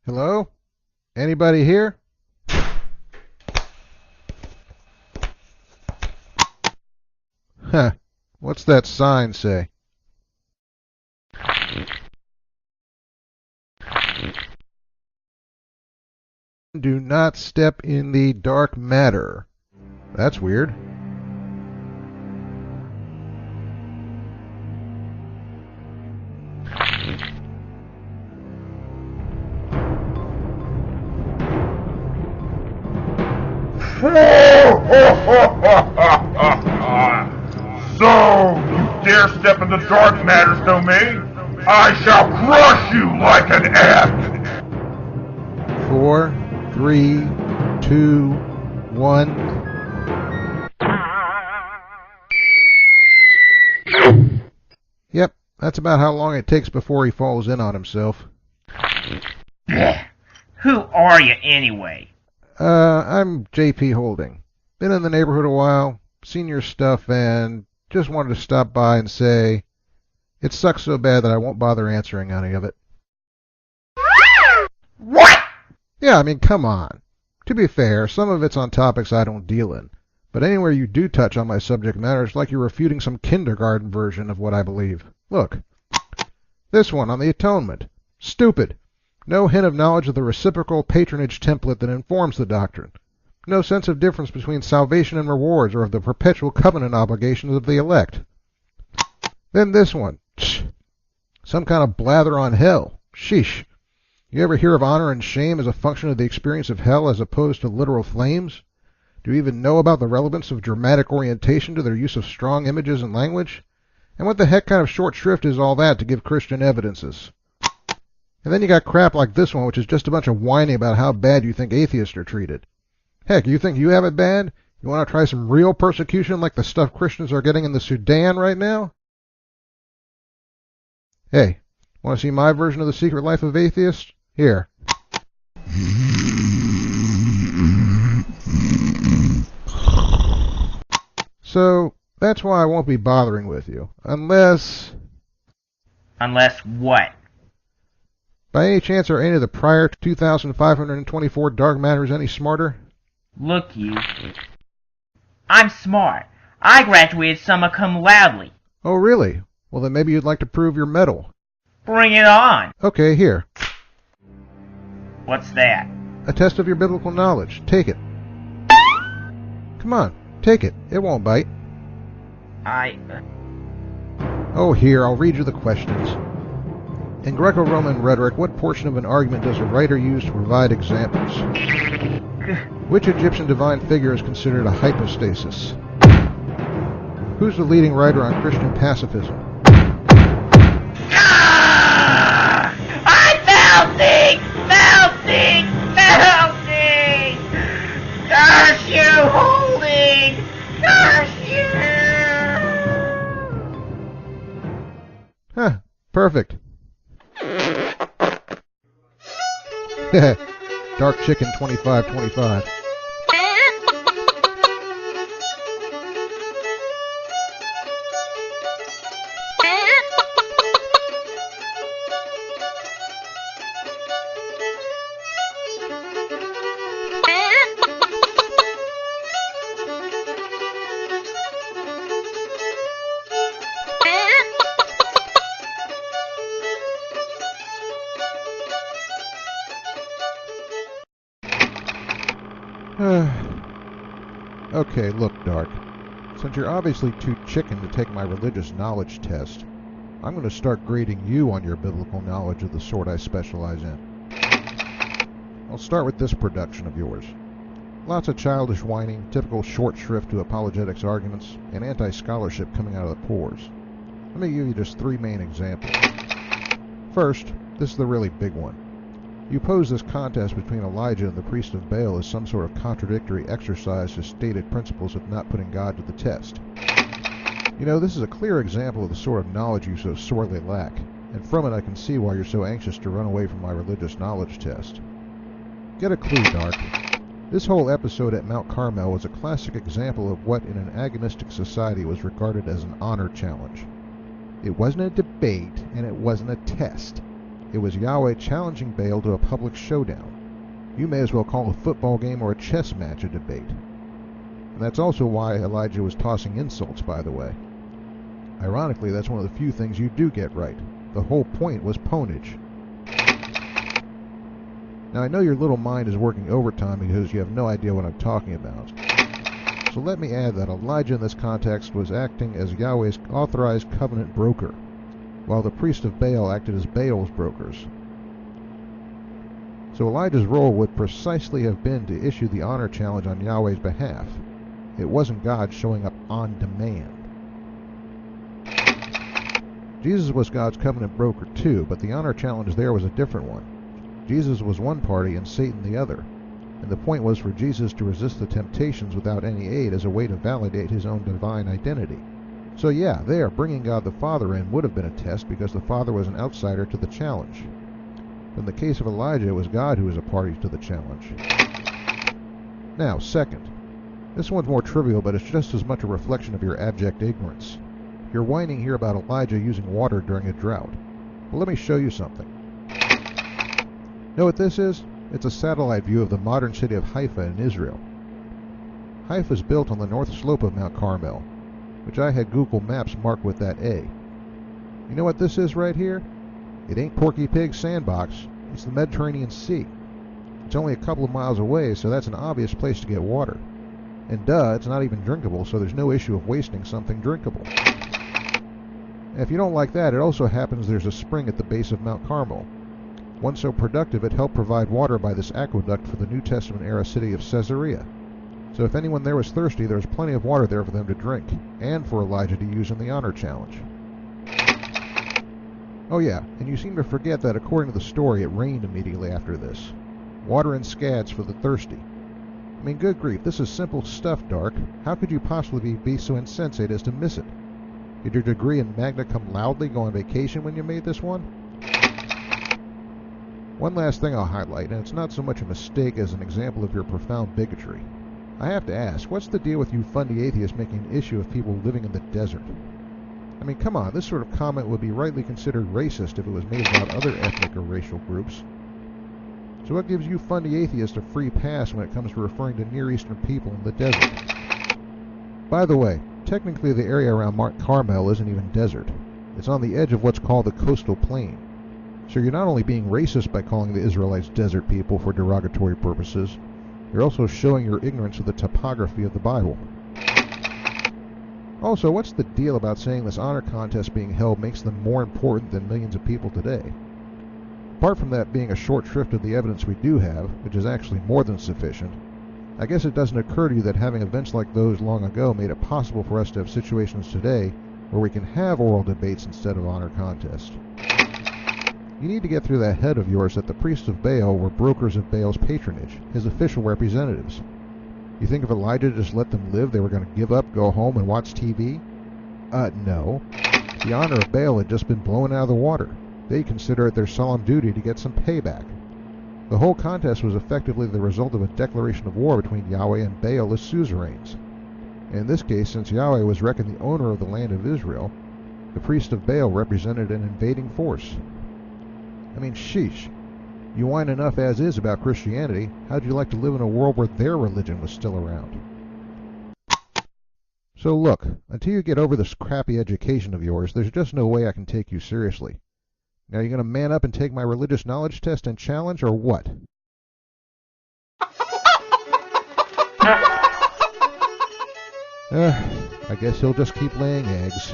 Hello? Anybody here? Huh. What's that sign say? Do not step in the dark matter. That's weird. So, you dare step in the dark matter's domain? I shall crush you like an ant! 4, 3, 2, 1. Yep, that's about how long it takes before he falls in on himself. Who are you anyway? I'm JP Holding. Been in the neighborhood a while, seen your stuff, and just wanted to stop by and say it sucks so bad that I won't bother answering any of it. What? Yeah, I mean, come on. To be fair, some of it's on topics I don't deal in. But anywhere you do touch on my subject matter, it's like you're refuting some kindergarten version of what I believe. Look. This one on the atonement. Stupid. No hint of knowledge of the reciprocal patronage template that informs the doctrine. No sense of difference between salvation and rewards or of the perpetual covenant obligations of the elect. Then this one. Some kind of blather on hell. Sheesh. You ever hear of honor and shame as a function of the experience of hell as opposed to literal flames? Do you even know about the relevance of dramatic orientation to their use of strong images and language? And what the heck kind of short shrift is all that to give Christian evidences? And then you got crap like this one, which is just a bunch of whining about how bad you think atheists are treated. Heck, you think you have it bad? You want to try some real persecution like the stuff Christians are getting in the Sudan right now? Hey, want to see my version of the secret life of atheists? Here. So, that's why I won't be bothering with you. Unless... Unless what? By any chance are any of the prior 2,524 dark matters any smarter? Look, you. I'm smart. I graduated summa cum laude. Oh, really? Well, then maybe you'd like to prove your mettle. Bring it on. Okay, here. What's that? A test of your biblical knowledge. Take it. Come on, take it. It won't bite. Oh, here, I'll read you the questions. In Greco-Roman rhetoric, what portion of an argument does a writer use to provide examples? Which Egyptian divine figure is considered a hypostasis? Who's the leading writer on Christian pacifism? I'm melting! Melting! Melting! Curse you, Holding! Curse you! Huh, perfect. Dark Chicken 2525. Okay, look, Dark. Since you're obviously too chicken to take my religious knowledge test, I'm going to start grading you on your biblical knowledge of the sort I specialize in. I'll start with this production of yours. Lots of childish whining, typical short shrift to apologetics arguments, and anti-scholarship coming out of the pores. Let me give you just 3 main examples. First, this is the really big one. You pose this contest between Elijah and the priest of Baal as some sort of contradictory exercise to stated principles of not putting God to the test. You know, this is a clear example of the sort of knowledge you so sorely lack, and from it I can see why you're so anxious to run away from my religious knowledge test. Get a clue, Dark. This whole episode at Mount Carmel was a classic example of what in an agonistic society was regarded as an honor challenge. It wasn't a debate, and it wasn't a test. It was Yahweh challenging Baal to a public showdown. You may as well call a football game or a chess match a debate. And that's also why Elijah was tossing insults, by the way. Ironically, that's one of the few things you do get right. The whole point was ponage. Now, I know your little mind is working overtime because you have no idea what I'm talking about. So let me add that Elijah in this context was acting as Yahweh's authorized covenant broker, while the priest of Baal acted as Baal's brokers. So Elijah's role would precisely have been to issue the honor challenge on Yahweh's behalf. It wasn't God showing up on demand. Jesus was God's covenant broker too, but the honor challenge there was a different one. Jesus was one party and Satan the other, and the point was for Jesus to resist the temptations without any aid as a way to validate his own divine identity. So yeah, there, bringing God the Father in would have been a test because the Father was an outsider to the challenge. But in the case of Elijah, it was God who was a party to the challenge. Now, second, this one's more trivial, but it's just as much a reflection of your abject ignorance. You're whining here about Elijah using water during a drought. Well, let me show you something. Know what this is? It's a satellite view of the modern city of Haifa in Israel. Haifa is built on the north slope of Mount Carmel, which I had Google Maps marked with that A. You know what this is right here? It ain't Porky Pig's sandbox. It's the Mediterranean Sea. It's only a couple of miles away, so that's an obvious place to get water. And duh, it's not even drinkable, so there's no issue of wasting something drinkable. And if you don't like that, it also happens there's a spring at the base of Mount Carmel. One so productive it helped provide water by this aqueduct for the New Testament-era city of Caesarea. So if anyone there was thirsty, there was plenty of water there for them to drink, and for Elijah to use in the honor challenge. Oh yeah, and you seem to forget that according to the story, it rained immediately after this. Water and scads for the thirsty. I mean, good grief, this is simple stuff, Dark. How could you possibly be so insensate as to miss it? Did your degree in magna cum laude go on vacation when you made this one? One last thing I'll highlight, and it's not so much a mistake as an example of your profound bigotry. I have to ask, what's the deal with you fundy atheists making an issue of people living in the desert? I mean, come on, this sort of comment would be rightly considered racist if it was made about other ethnic or racial groups. So what gives you fundy atheists a free pass when it comes to referring to Near Eastern people in the desert? By the way, technically the area around Mount Carmel isn't even desert. It's on the edge of what's called the coastal plain. So you're not only being racist by calling the Israelites desert people for derogatory purposes, you're also showing your ignorance of the topography of the Bible. Also, what's the deal about saying this honor contest being held makes them more important than millions of people today? Apart from that being a short shrift of the evidence we do have, which is actually more than sufficient, I guess it doesn't occur to you that having events like those long ago made it possible for us to have situations today where we can have oral debates instead of honor contests. You need to get through that head of yours that the priests of Baal were brokers of Baal's patronage, his official representatives. You think if Elijah just let them live, they were going to give up, go home, and watch TV? No. The honor of Baal had just been blown out of the water. They consider it their solemn duty to get some payback. The whole contest was effectively the result of a declaration of war between Yahweh and Baal as suzerains. And in this case, since Yahweh was reckoned the owner of the land of Israel, the priests of Baal represented an invading force. I mean, sheesh. You whine enough as is about Christianity. How'd you like to live in a world where their religion was still around? So look, until you get over this crappy education of yours, there's just no way I can take you seriously. Now you gonna man up and take my religious knowledge test and challenge, or what? I guess he'll just keep laying eggs.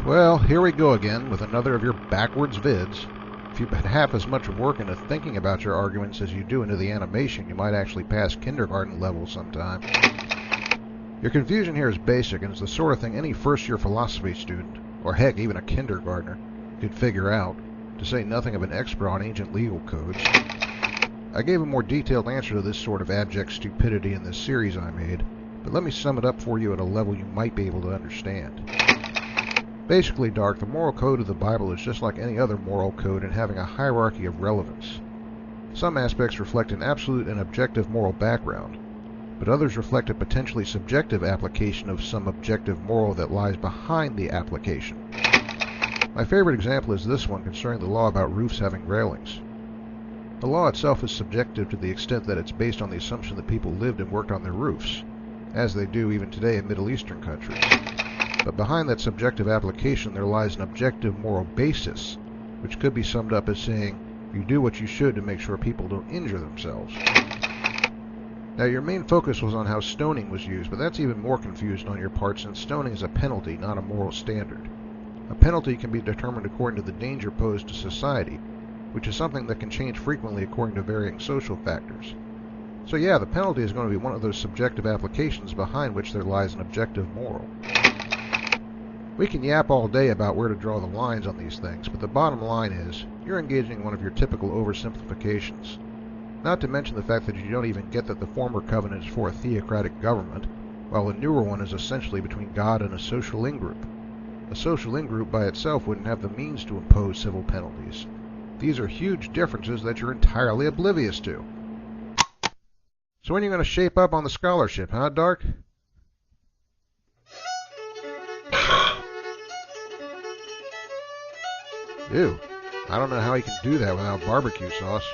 Well, here we go again with another of your backwards vids. If you put half as much work into thinking about your arguments as you do into the animation, you might actually pass kindergarten level sometime. Your confusion here is basic, and it's the sort of thing any first-year philosophy student, or heck, even a kindergartner, could figure out, to say nothing of an expert on ancient legal codes. I gave a more detailed answer to this sort of abject stupidity in this series I made, but let me sum it up for you at a level you might be able to understand. Basically, Dark, the moral code of the Bible is just like any other moral code in having a hierarchy of relevance. Some aspects reflect an absolute and objective moral background, but others reflect a potentially subjective application of some objective moral that lies behind the application. My favorite example is this one concerning the law about roofs having railings. The law itself is subjective to the extent that it's based on the assumption that people lived and worked on their roofs, as they do even today in Middle Eastern countries. But behind that subjective application there lies an objective moral basis, which could be summed up as saying, you do what you should to make sure people don't injure themselves. Now your main focus was on how stoning was used, but that's even more confused on your part since stoning is a penalty, not a moral standard. A penalty can be determined according to the danger posed to society, which is something that can change frequently according to varying social factors. So yeah, the penalty is going to be one of those subjective applications behind which there lies an objective moral. We can yap all day about where to draw the lines on these things, but the bottom line is, you're engaging in one of your typical oversimplifications. Not to mention the fact that you don't even get that the former covenant is for a theocratic government, while the newer one is essentially between God and a social in-group. A social in-group by itself wouldn't have the means to impose civil penalties. These are huge differences that you're entirely oblivious to. So when are you going to shape up on the scholarship, huh, Dark? Ew, I don't know how he can do that without barbecue sauce.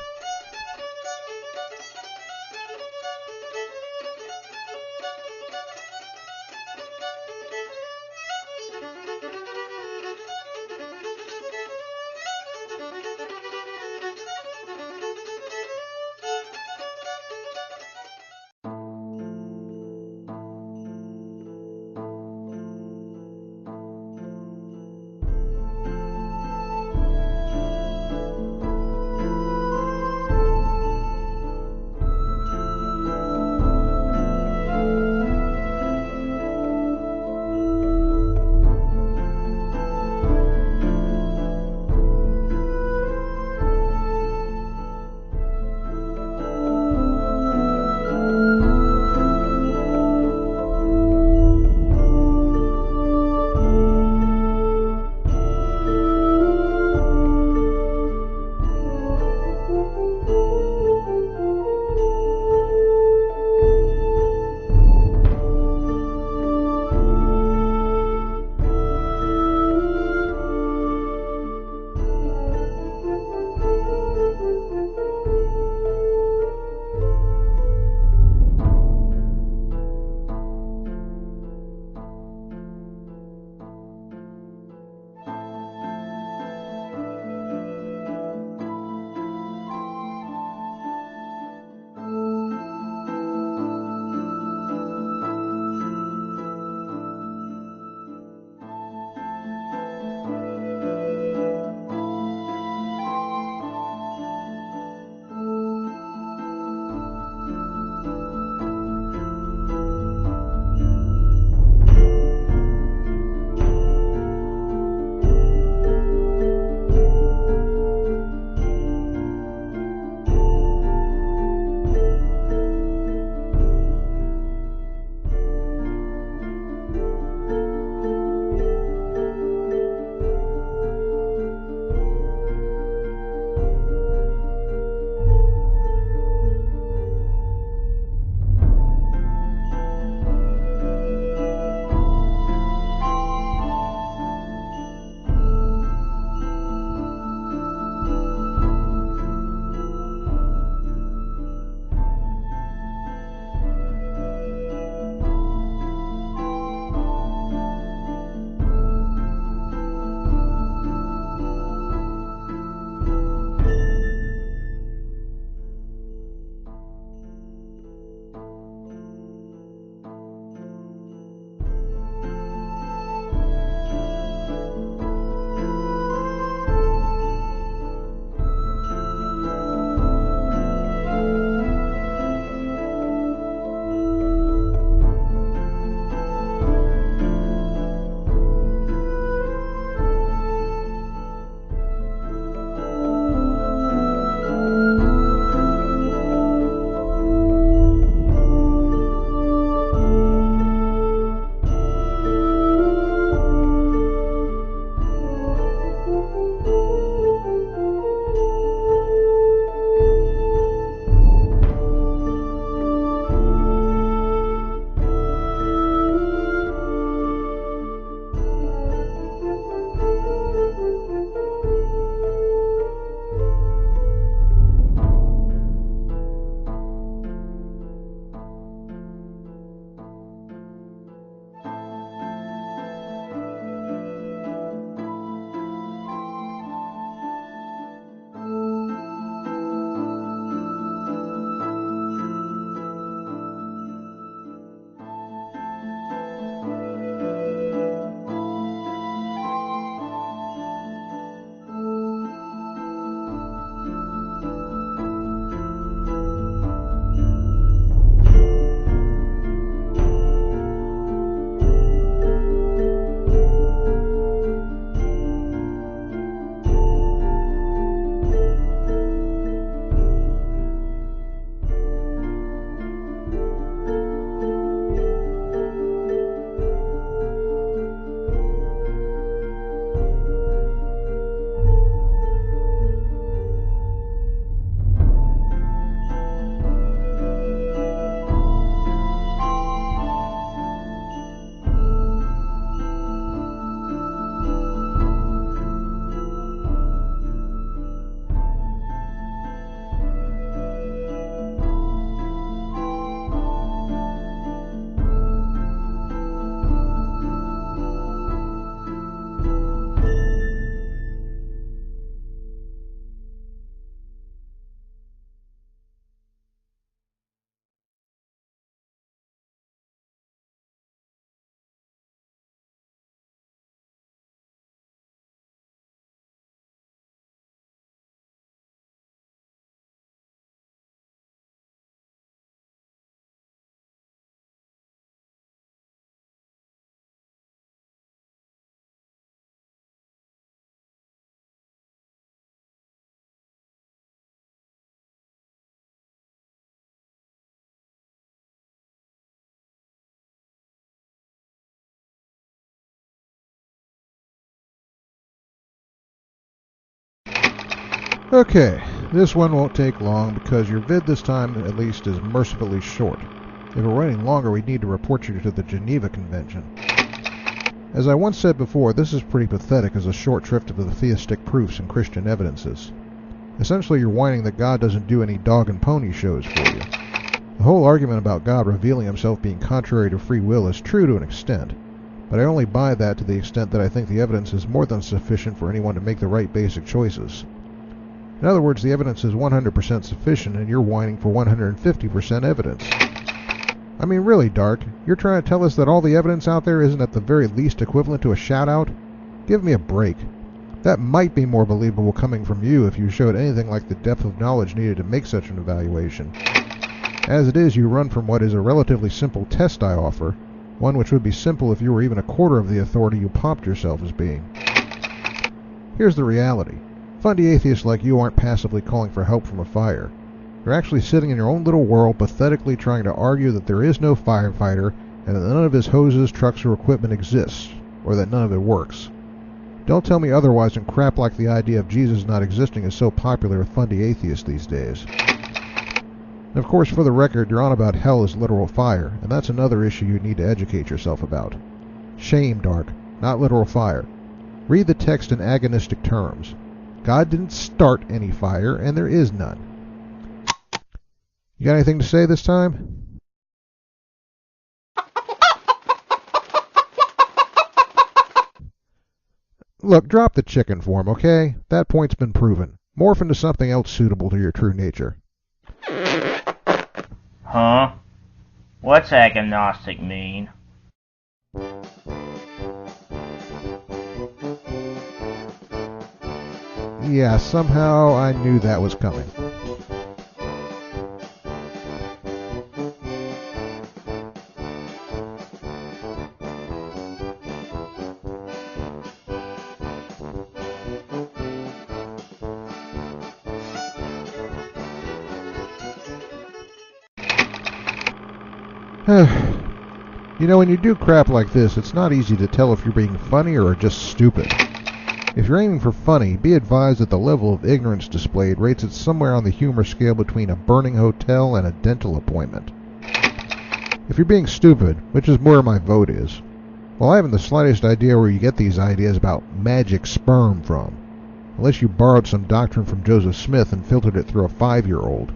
Okay, this one won't take long because your vid this time at least is mercifully short. If it were any longer, we'd need to report you to the Geneva Convention. As I once said before, this is pretty pathetic as a short shrift of the theistic proofs and Christian evidences. Essentially, you're whining that God doesn't do any dog and pony shows for you. The whole argument about God revealing himself being contrary to free will is true to an extent, but I only buy that to the extent that I think the evidence is more than sufficient for anyone to make the right basic choices. In other words, the evidence is 100% sufficient and you're whining for 150% evidence. I mean, really, Dark, you're trying to tell us that all the evidence out there isn't at the very least equivalent to a shout-out? Give me a break. That might be more believable coming from you if you showed anything like the depth of knowledge needed to make such an evaluation. As it is, you run from what is a relatively simple test I offer, one which would be simple if you were even a quarter of the authority you popped yourself as being. Here's the reality. Fundy atheists like you aren't passively calling for help from a fire. You're actually sitting in your own little world pathetically trying to argue that there is no firefighter and that none of his hoses, trucks, or equipment exists, or that none of it works. Don't tell me otherwise and crap like the idea of Jesus not existing is so popular with fundy atheists these days. And of course, for the record, you're on about hell as literal fire, and that's another issue you need to educate yourself about. Shame, Dark, not literal fire. Read the text in agonistic terms. God didn't start any fire, and there is none. You got anything to say this time? Look, drop the chicken form, okay? That point's been proven. Morph into something else suitable to your true nature. Huh? What's agnostic mean? Yeah, somehow I knew that was coming. You know, when you do crap like this, it's not easy to tell if you're being funny or just stupid. If you're aiming for funny, be advised that the level of ignorance displayed rates it somewhere on the humor scale between a burning hotel and a dental appointment. If you're being stupid, which is where my vote is, well, I haven't the slightest idea where you get these ideas about magic sperm from, unless you borrowed some doctrine from Joseph Smith and filtered it through a 5-year-old.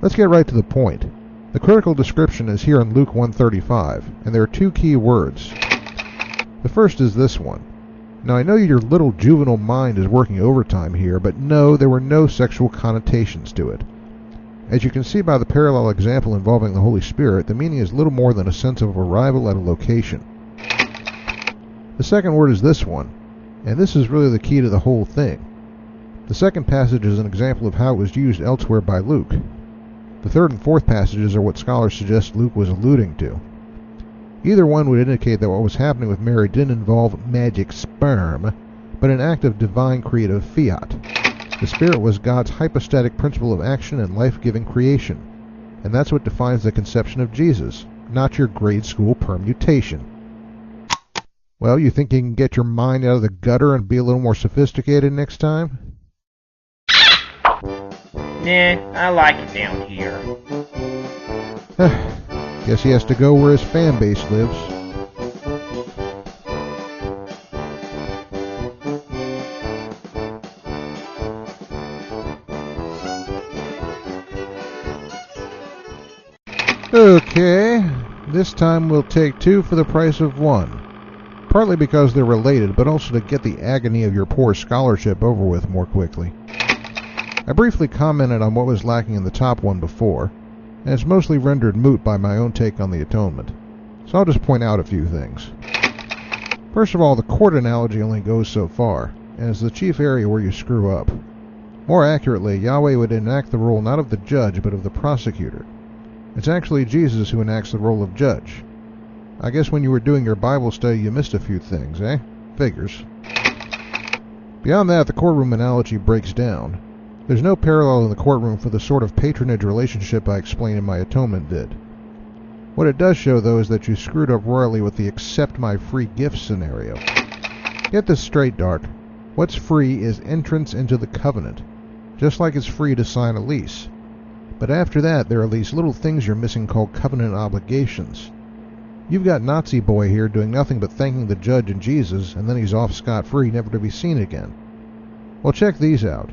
Let's get right to the point. The critical description is here in Luke 1:35, and there are two key words. The first is this one. Now, I know your little juvenile mind is working overtime here, but no, there were no sexual connotations to it. As you can see by the parallel example involving the Holy Spirit, the meaning is little more than a sense of arrival at a location. The second word is this one, and this is really the key to the whole thing. The second passage is an example of how it was used elsewhere by Luke. The third and fourth passages are what scholars suggest Luke was alluding to. Either one would indicate that what was happening with Mary didn't involve magic sperm, but an act of divine creative fiat. The Spirit was God's hypostatic principle of action and life-giving creation, and that's what defines the conception of Jesus, not your grade school permutation. Well, you think you can get your mind out of the gutter and be a little more sophisticated next time? Nah, I like it down here. Guess he has to go where his fan base lives. Okay, this time we'll take two for the price of one. Partly because they're related, but also to get the agony of your poor scholarship over with more quickly. I briefly commented on what was lacking in the top one before, and it's mostly rendered moot by my own take on the atonement, so I'll just point out a few things. First of all, the court analogy only goes so far, and is the chief area where you screw up. More accurately, Yahweh would enact the role not of the judge, but of the prosecutor. It's actually Jesus who enacts the role of judge. I guess when you were doing your Bible study you missed a few things, eh? Figures. Beyond that, the courtroom analogy breaks down. There's no parallel in the courtroom for the sort of patronage relationship I explained in my atonement vid. What it does show, though, is that you screwed up royally with the accept my free gift scenario. Get this straight, Dark. What's free is entrance into the covenant, just like it's free to sign a lease. But after that, there are these little things you're missing called covenant obligations. You've got Nazi boy here doing nothing but thanking the judge and Jesus, and then he's off scot-free, never to be seen again. Well, check these out.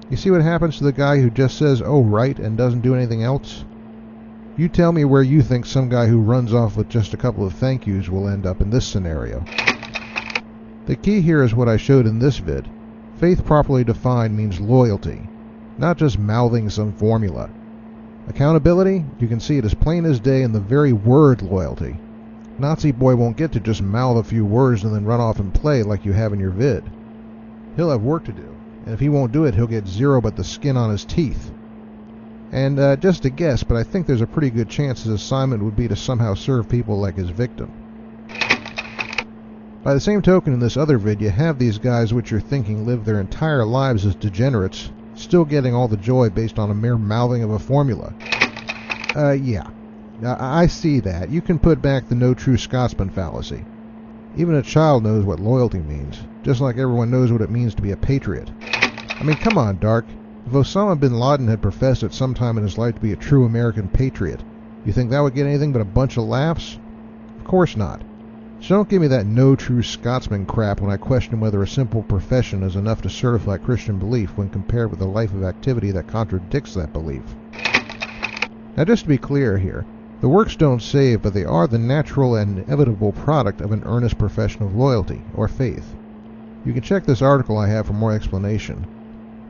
You see what happens to the guy who just says, "Oh, right," and doesn't do anything else? You tell me where you think some guy who runs off with just a couple of thank yous will end up in this scenario. The key here is what I showed in this vid. Faith properly defined means loyalty, not just mouthing some formula. Accountability, you can see it as plain as day in the very word loyalty. Nazi boy won't get to just mouth a few words and then run off and play like you have in your vid. He'll have work to do, and if he won't do it, he'll get zero but the skin on his teeth. And just a guess, but I think there's a pretty good chance his assignment would be to somehow serve people like his victim. By the same token, in this other vid, you have these guys which you're thinking live their entire lives as degenerates, still getting all the joy based on a mere mouthing of a formula. Yeah. I see that. You can put back the no true Scotsman fallacy. Even a child knows what loyalty means, just like everyone knows what it means to be a patriot. I mean, come on, Dark. If Osama bin Laden had professed at some time in his life to be a true American patriot, you think that would get anything but a bunch of laughs? Of course not. So don't give me that no true Scotsman crap when I question whether a simple profession is enough to certify Christian belief when compared with a life of activity that contradicts that belief. Now, just to be clear here, the works don't save, but they are the natural and inevitable product of an earnest profession of loyalty, or faith. You can check this article I have for more explanation.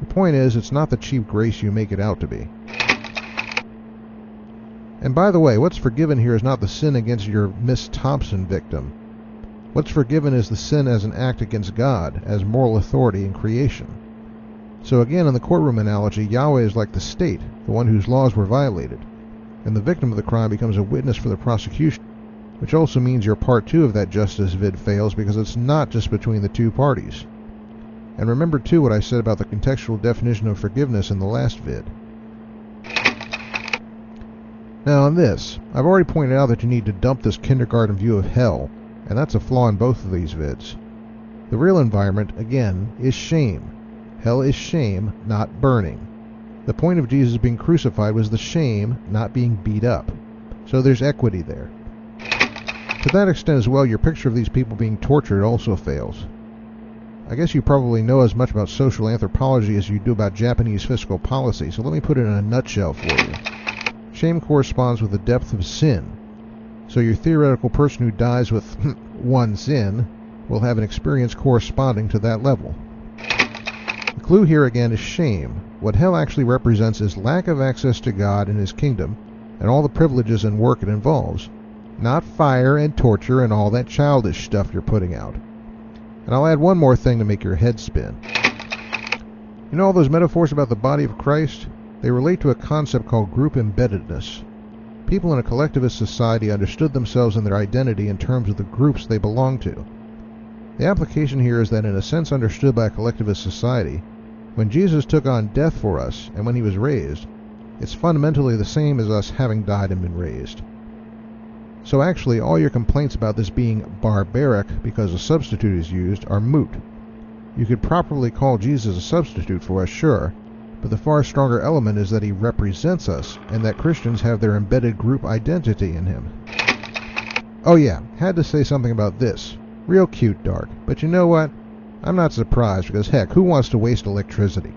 The point is, it's not the cheap grace you make it out to be. And by the way, what's forgiven here is not the sin against your Miss Thompson victim. What's forgiven is the sin as an act against God, as moral authority in creation. So again, in the courtroom analogy, Yahweh is like the state, the one whose laws were violated, and the victim of the crime becomes a witness for the prosecution, which also means your part 2 of that justice vid fails because it's not just between the two parties. And remember too what I said about the contextual definition of forgiveness in the last vid. Now on this, I've already pointed out that you need to dump this kindergarten view of hell, and that's a flaw in both of these vids. The real environment, again, is shame. Hell is shame, not burning. The point of Jesus being crucified was the shame, not being beat up. So there's equity there. To that extent as well, your picture of these people being tortured also fails. I guess you probably know as much about social anthropology as you do about Japanese fiscal policy, so let me put it in a nutshell for you. Shame corresponds with the depth of sin. So your theoretical person who dies with one sin will have an experience corresponding to that level. The clue here again is shame. What hell actually represents is lack of access to God and His kingdom and all the privileges and work it involves, not fire and torture and all that childish stuff you're putting out. And I'll add one more thing to make your head spin. You know all those metaphors about the body of Christ? They relate to a concept called group embeddedness. People in a collectivist society understood themselves and their identity in terms of the groups they belonged to. The application here is that in a sense understood by a collectivist society, when Jesus took on death for us and when He was raised, it's fundamentally the same as us having died and been raised. So actually, all your complaints about this being barbaric because a substitute is used are moot. You could properly call Jesus a substitute for us, sure, but the far stronger element is that He represents us, and that Christians have their embedded group identity in Him. Oh yeah, had to say something about this. Real cute, Dark. But you know what? I'm not surprised, because heck, who wants to waste electricity?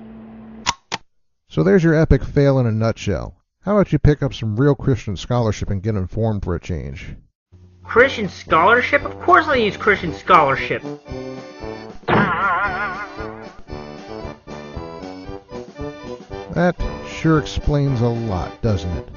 So there's your epic fail in a nutshell. How about you pick up some real Christian scholarship and get informed for a change? Christian scholarship? Of course I use Christian scholarship. That sure explains a lot, doesn't it?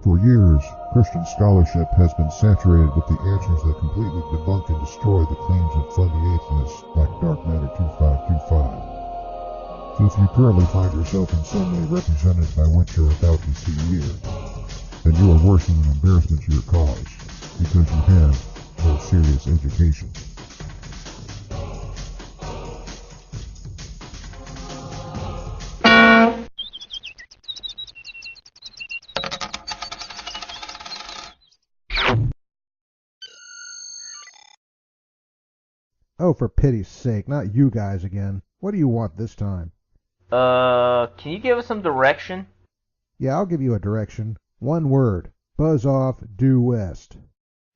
For years, Christian scholarship has been saturated with the answers that completely debunk and destroy the claims of funny atheists like DarkMatter2525. So if you currently find yourself in some way represented by what you're about to see here, then you are worse than an embarrassment to your cause, because you have or serious education. Oh, for pity's sake, not you guys again. What do you want this time? Can you give us some direction? Yeah, I'll give you a direction. One word. Buzz off due west.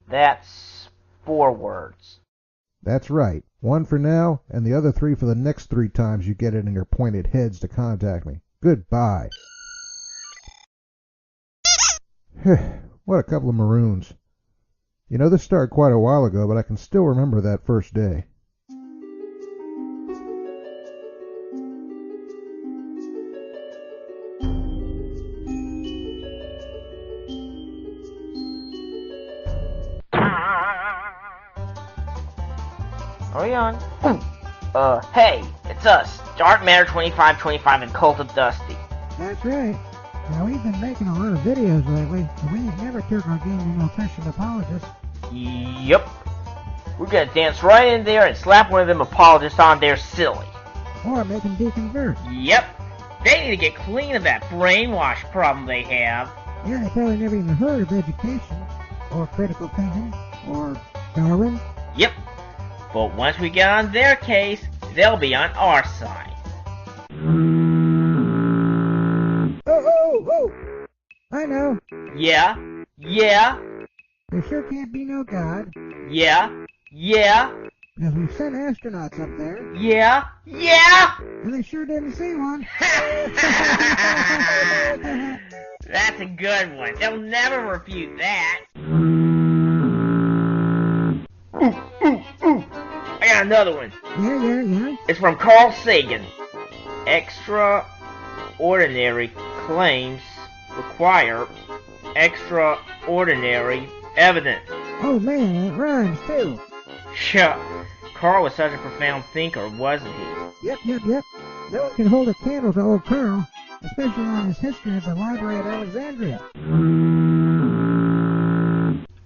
That's 4 words. That's right. 1 for now, and the other 3 for the next 3 times you get it in your pointed heads to contact me. Goodbye. What a couple of maroons. You know, this started quite a while ago, but I can still remember that first day. Are we on? Hey, it's us, DarkMatter2525 and Cult of Dusty. That's right. Now, we've been making a lot of videos lately, but we ain't never took our game to no Christian apologists. Yep. We're gonna dance right in there and slap one of them apologists on there silly. Or make them deconvert. Yep. They need to get clean of that brainwash problem they have. Yeah, they probably never even heard of education, or critical thinking, or Darwin. Yep. But once we get on their case, they'll be on our side. Oh! I know. Yeah? Yeah? There sure can't be no God, Yeah? Yeah? because we've sent astronauts up there, Yeah? Yeah? and they sure didn't see one. That's a good one. They'll never refute that. I got another one. Yeah. It's from Carl Sagan. Extraordinary claims require extraordinary evidence. Oh man, that rhymes too. Yeah, Carl was such a profound thinker, wasn't he? Yep. No one can hold a candle to old Carl, especially on his history of the library at Alexandria.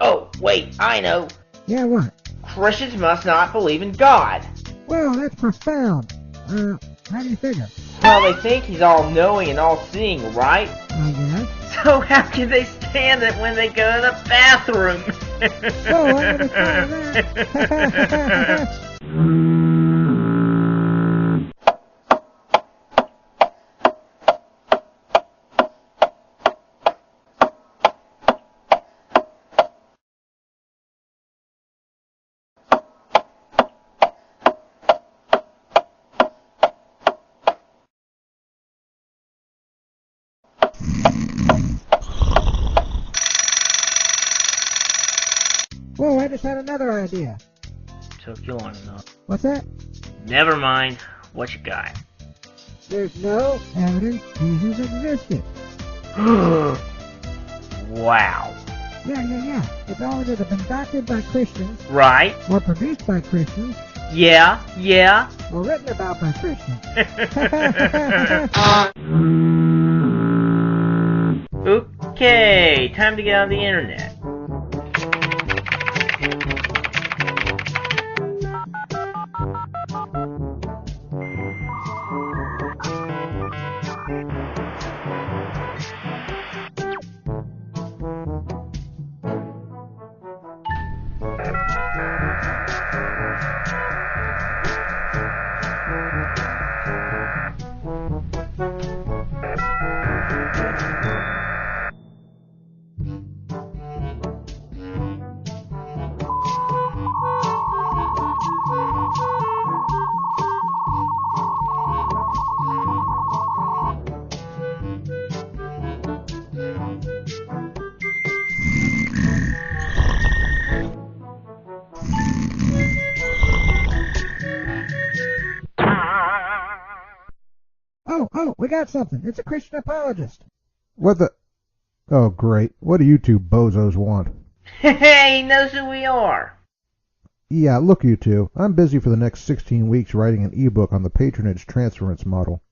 Oh, wait, I know. Yeah, what? Christians must not believe in God. Well, that's profound. How do you figure? Well, they think he's all-knowing and all-seeing, right? I guess. So how can they stand it when they go to the bathroom? So, I'm gonna try that. Whoa, I just had another idea. Took you long enough. What's that? Never mind. What you got? There's no evidence Jesus existed. Wow. Yeah. It's all either been doctored by Christians, Right? or produced by Christians, Yeah. or written about by Christians. Okay, time to get on the internet. Oh, we got something. It's a Christian apologist. What the... Oh, great. What do you two bozos want? Hey, he knows who we are. Yeah, look, you two. I'm busy for the next 16 weeks writing an ebook on the patronage transference model.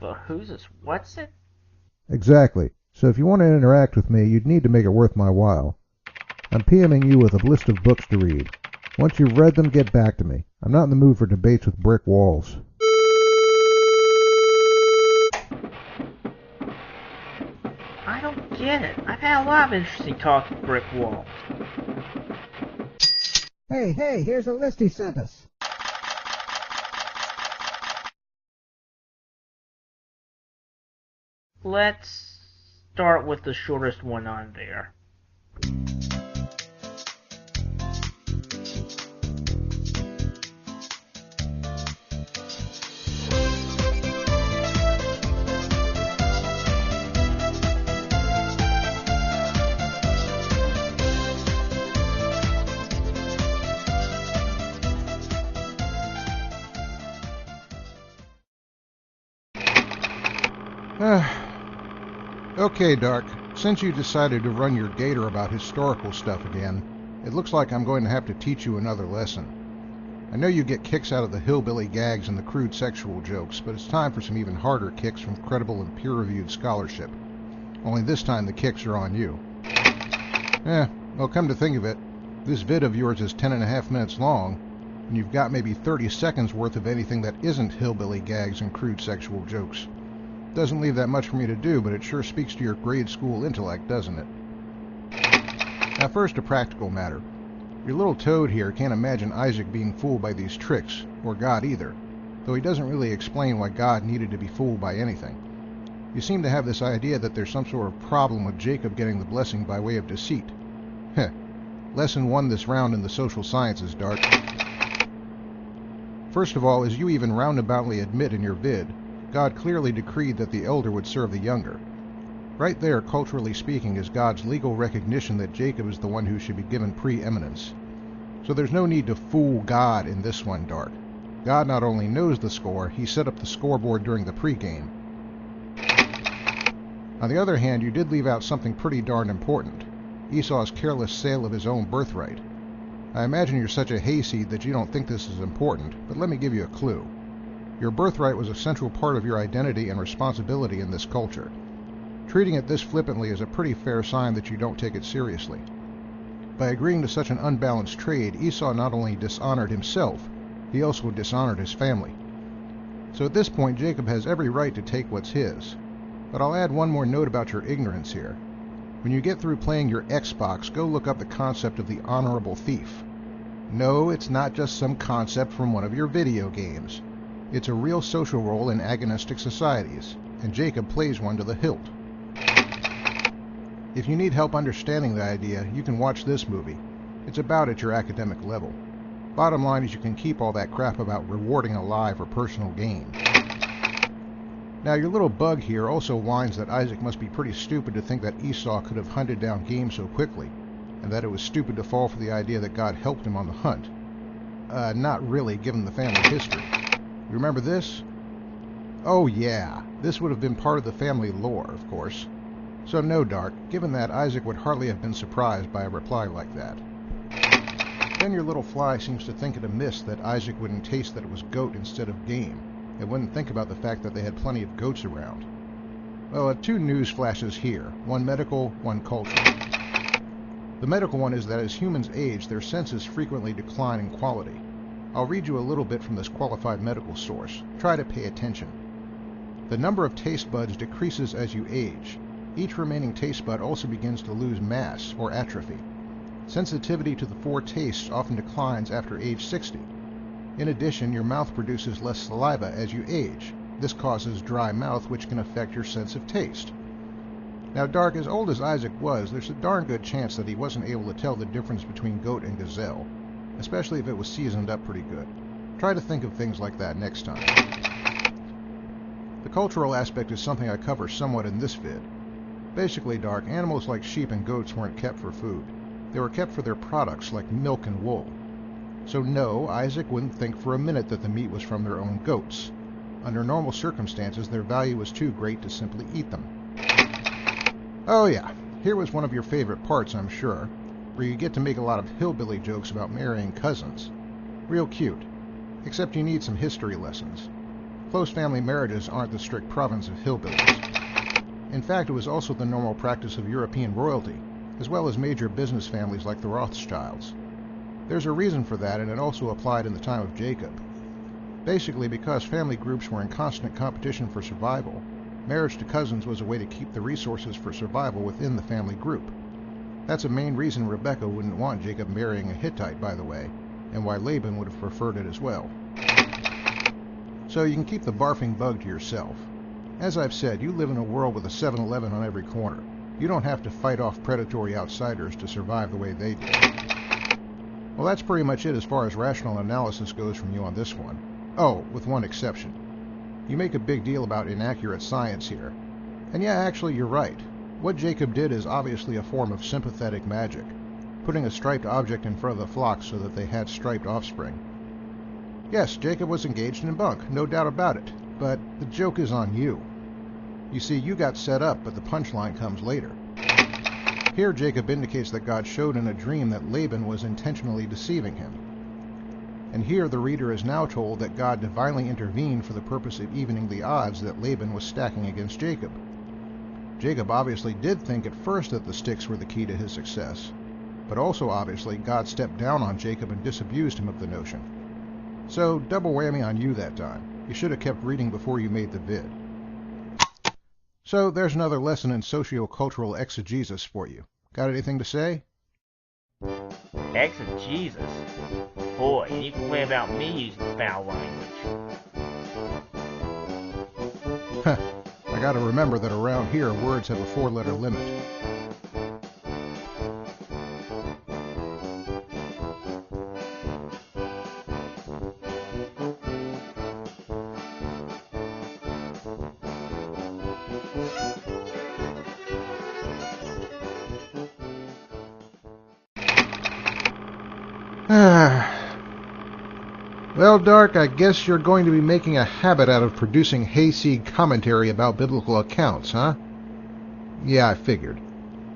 But who's this? What's it? Exactly. So if you want to interact with me, you'd need to make it worth my while. I'm PMing you with a list of books to read. Once you've read them, get back to me. I'm not in the mood for debates with brick walls. I don't get it. I've had a lot of interesting talks with brick walls. Hey, here's a list he sent us. Let's start with the shortest one on there. Okay, Dark. Since you decided to run your gator about historical stuff again, it looks like I'm going to have to teach you another lesson. I know you get kicks out of the hillbilly gags and the crude sexual jokes, but it's time for some even harder kicks from credible and peer-reviewed scholarship. Only this time the kicks are on you. Well, come to think of it, this vid of yours is 10.5 minutes long, and you've got maybe 30 seconds worth of anything that isn't hillbilly gags and crude sexual jokes. Doesn't leave that much for me to do, but it sure speaks to your grade school intellect, doesn't it? Now first, a practical matter. Your little toad here can't imagine Isaac being fooled by these tricks, or God either, though he doesn't really explain why God needed to be fooled by anything. You seem to have this idea that there's some sort of problem with Jacob getting the blessing by way of deceit. Heh. Lesson 1 this round in the social sciences, Dark. First of all, as you even roundaboutly admit in your vid, God clearly decreed that the elder would serve the younger. Right there, culturally speaking, is God's legal recognition that Jacob is the one who should be given preeminence. So there's no need to fool God in this one, Dark. God not only knows the score, he set up the scoreboard during the pregame. On the other hand, you did leave out something pretty darn important: Esau's careless sale of his own birthright. I imagine you're such a hayseed that you don't think this is important, but let me give you a clue. Your birthright was a central part of your identity and responsibility in this culture. Treating it this flippantly is a pretty fair sign that you don't take it seriously. By agreeing to such an unbalanced trade, Esau not only dishonored himself, he also dishonored his family. So at this point, Jacob has every right to take what's his. But I'll add one more note about your ignorance here. When you get through playing your Xbox, go look up the concept of the honorable thief. No, it's not just some concept from one of your video games. It's a real social role in agonistic societies, and Jacob plays one to the hilt. If you need help understanding the idea, you can watch this movie. It's about at your academic level. Bottom line is you can keep all that crap about rewarding a lie for personal gain. Now, your little bug here also whines that Isaac must be pretty stupid to think that Esau could have hunted down game so quickly, and that it was stupid to fall for the idea that God helped him on the hunt. Not really, given the family history. You remember this? Oh yeah, this would have been part of the family lore, of course. So no, Dark, given that, Isaac would hardly have been surprised by a reply like that. Then your little fly seems to think it amiss that Isaac wouldn't taste that it was goat instead of game, and wouldn't think about the fact that they had plenty of goats around. Well, 2 news flashes here, one medical, one cultural. The medical one is that as humans age, their senses frequently decline in quality. I'll read you a little bit from this qualified medical source. Try to pay attention. The number of taste buds decreases as you age. Each remaining taste bud also begins to lose mass, or atrophy. Sensitivity to the 4 tastes often declines after age 60. In addition, your mouth produces less saliva as you age. This causes dry mouth, which can affect your sense of taste. Now, Dark, as old as Isaac was, there's a darn good chance that he wasn't able to tell the difference between goat and gazelle, especially if it was seasoned up pretty good. Try to think of things like that next time. The cultural aspect is something I cover somewhat in this vid. Basically, Dark, animals like sheep and goats weren't kept for food. They were kept for their products like milk and wool. So no, Isaac wouldn't think for a minute that the meat was from their own goats. Under normal circumstances, their value was too great to simply eat them. Oh yeah, here was one of your favorite parts, I'm sure, where you get to make a lot of hillbilly jokes about marrying cousins. Real cute. Except you need some history lessons. Close family marriages aren't the strict province of hillbillies. In fact, it was also the normal practice of European royalty, as well as major business families like the Rothschilds. There's a reason for that, and it also applied in the time of Jacob. Basically, because family groups were in constant competition for survival, marriage to cousins was a way to keep the resources for survival within the family group. That's a main reason Rebekah wouldn't want Jacob marrying a Hittite, by the way, and why Laban would have preferred it as well. So you can keep the barfing bug to yourself. As I've said, you live in a world with a 7-Eleven on every corner. You don't have to fight off predatory outsiders to survive the way they do. Well, that's pretty much it as far as rational analysis goes from you on this one. Oh, with one exception. You make a big deal about inaccurate science here. And yeah, actually, you're right. What Jacob did is obviously a form of sympathetic magic, putting a striped object in front of the flock so that they had striped offspring. Yes, Jacob was engaged in bunk, no doubt about it, but the joke is on you. You see, you got set up, but the punchline comes later. Here, Jacob indicates that God showed in a dream that Laban was intentionally deceiving him. And here the reader is now told that God divinely intervened for the purpose of evening the odds that Laban was stacking against Jacob. Jacob obviously did think at first that the sticks were the key to his success, but also obviously God stepped down on Jacob and disabused him of the notion. So, double whammy on you that time. You should have kept reading before you made the vid. So, there's another lesson in socio-cultural exegesis for you. Got anything to say? Exegesis? Boy, you can play about me using foul language. I gotta remember that around here, words have a 4-letter limit. Well, Dark, I guess you're going to be making a habit out of producing hayseed commentary about biblical accounts, huh? Yeah, I figured.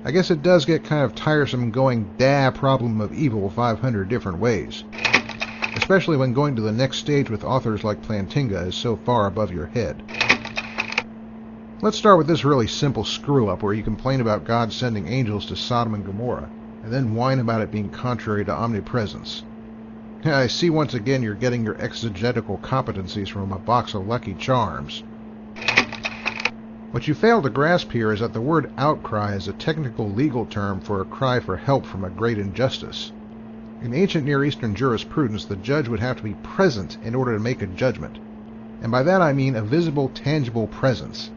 I guess it does get kind of tiresome going problem of evil 500 different ways. Especially when going to the next stage with authors like Plantinga is so far above your head. Let's start with this really simple screw-up where you complain about God sending angels to Sodom and Gomorrah, and then whine about it being contrary to omnipresence. I see once again you're getting your exegetical competencies from a box of Lucky Charms. What you fail to grasp here is that the word outcry is a technical legal term for a cry for help from a great injustice. In ancient Near Eastern jurisprudence, the judge would have to be present in order to make a judgment. And by that I mean a visible, tangible presence.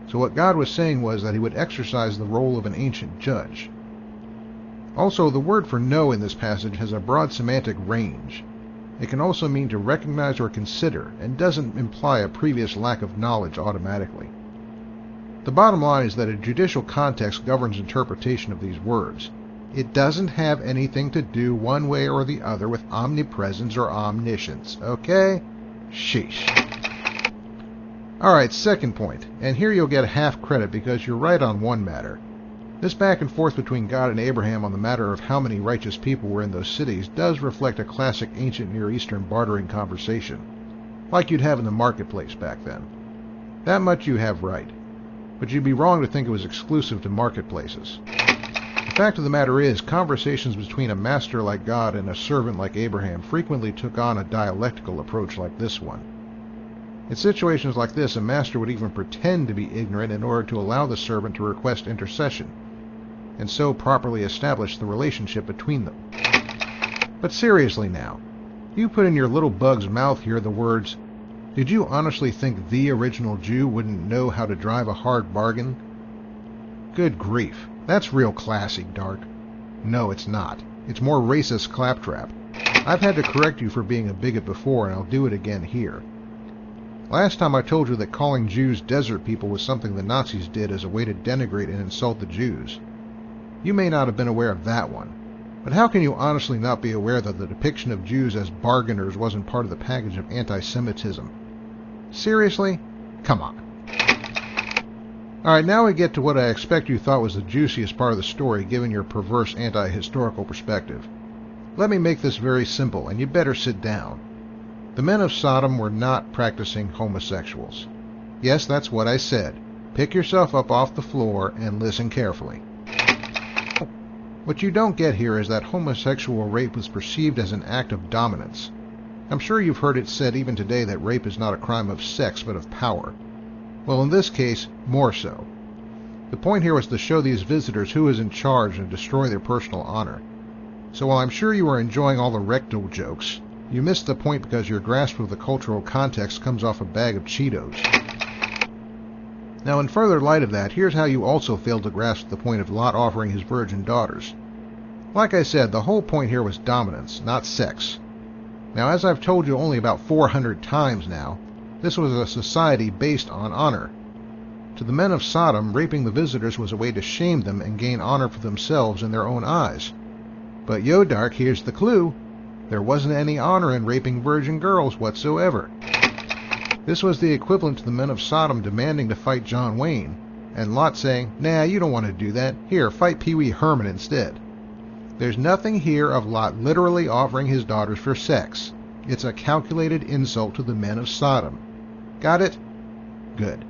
So what God was saying was that he would exercise the role of an ancient judge. Also, the word for know in this passage has a broad semantic range. It can also mean to recognize or consider, and doesn't imply a previous lack of knowledge automatically. The bottom line is that a judicial context governs interpretation of these words. It doesn't have anything to do one way or the other with omnipresence or omniscience, okay? Sheesh. Alright, second point, and here you'll get half credit because you're right on one matter. This back and forth between God and Abraham on the matter of how many righteous people were in those cities does reflect a classic ancient Near Eastern bartering conversation, like you'd have in the marketplace back then. That much you have right, but you'd be wrong to think it was exclusive to marketplaces. The fact of the matter is, conversations between a master like God and a servant like Abraham frequently took on a dialectical approach like this one. In situations like this, a master would even pretend to be ignorant in order to allow the servant to request intercession, and so properly establish the relationship between them. But seriously now, you put in your little bug's mouth here the words, "Did you honestly think the original Jew wouldn't know how to drive a hard bargain?" Good grief, that's real classy, Dark. No, it's not. It's more racist claptrap. I've had to correct you for being a bigot before, and I'll do it again here. Last time I told you that calling Jews desert people was something the Nazis did as a way to denigrate and insult the Jews. You may not have been aware of that one, but how can you honestly not be aware that the depiction of Jews as bargainers wasn't part of the package of anti-Semitism? Seriously? Come on. Alright, now we get to what I expect you thought was the juiciest part of the story, given your perverse anti-historical perspective. Let me make this very simple, and you better sit down. The men of Sodom were not practicing homosexuals. Yes, that's what I said. Pick yourself up off the floor and listen carefully. What you don't get here is that homosexual rape was perceived as an act of dominance. I'm sure you've heard it said even today that rape is not a crime of sex but of power. Well, in this case, more so. The point here was to show these visitors who is in charge and destroy their personal honor. So while I'm sure you are enjoying all the rectal jokes, you missed the point because your grasp of the cultural context comes off a bag of Cheetos. Now, in further light of that, here's how you also failed to grasp the point of Lot offering his virgin daughters. Like I said, the whole point here was dominance, not sex. Now, as I've told you only about 400 times now, this was a society based on honor. To the men of Sodom, raping the visitors was a way to shame them and gain honor for themselves in their own eyes. But yo, Dark, here's the clue. There wasn't any honor in raping virgin girls whatsoever. This was the equivalent to the men of Sodom demanding to fight John Wayne, and Lot saying, "Nah, you don't want to do that. Here, fight Pee Wee Herman instead." There's nothing here of Lot literally offering his daughters for sex. It's a calculated insult to the men of Sodom. Got it? Good.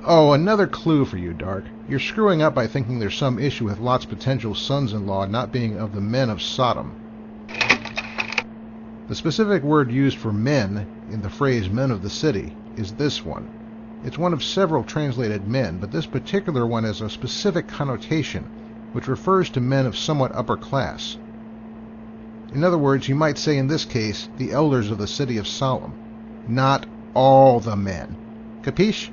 Oh, another clue for you, Dark. You're screwing up by thinking there's some issue with Lot's potential sons-in-law not being of the men of Sodom. The specific word used for men in the phrase men of the city is this one. It's one of several translated men, but this particular one has a specific connotation, which refers to men of somewhat upper class. In other words, you might say in this case, the elders of the city of Sodom. Not all the men. Capiche?